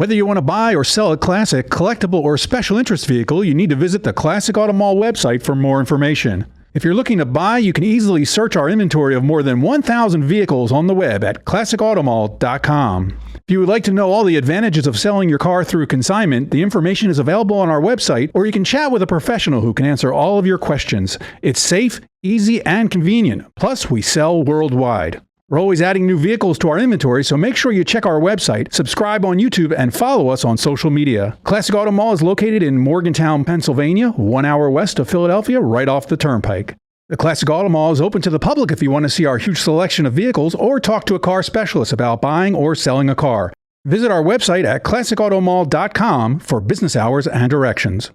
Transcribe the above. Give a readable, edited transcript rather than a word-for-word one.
Whether you want to buy or sell a classic, collectible, or special interest vehicle, you need to visit the Classic Auto Mall website for more information. If you're looking to buy, you can easily search our inventory of more than 1,000 vehicles on the web at classicautomall.com. If you would like to know all the advantages of selling your car through consignment, the information is available on our website, or you can chat with a professional who can answer all of your questions. It's safe, easy, and convenient. Plus, we sell worldwide. We're always adding new vehicles to our inventory, so make sure you check our website, subscribe on YouTube, and follow us on social media. Classic Auto Mall is located in Morgantown, Pennsylvania, 1 hour west of Philadelphia, right off the turnpike. The Classic Auto Mall is open to the public if you want to see our huge selection of vehicles or talk to a car specialist about buying or selling a car. Visit our website at classicautomall.com for business hours and directions.